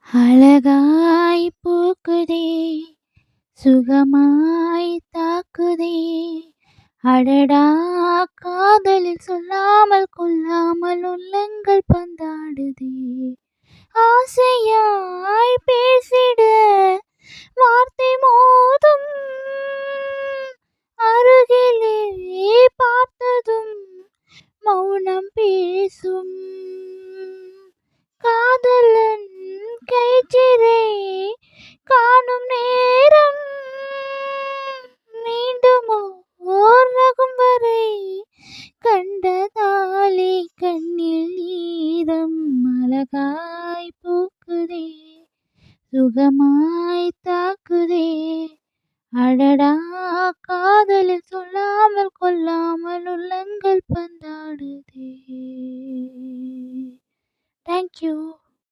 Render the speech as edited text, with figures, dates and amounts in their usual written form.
அழகாய் பூக்குதே சுகமாய் தாக்குதே அடடா காதலில் சொல்லாமல் கொள்ளாமல் உள்ளங்கள் பந்தாடுதே ஆசையாய் பேசிட வார்த்தை மோதும் அருகிலே பார்த்ததும் மௌனம் பேசும் காதலன் கைச்சிறை காணும் நேரம் மீண்டுமோ ஓர் ரகும் வரை கண்டதாலே கண்ணில் ஈரம் அழகாய் பூக்குதே சுகமாய் தாக்குதே அடடா காதலில் சொல்லாமல் கொள்ளாமல் உள்ளங்கள் பந்தாடுதே. தேங்க்யூ.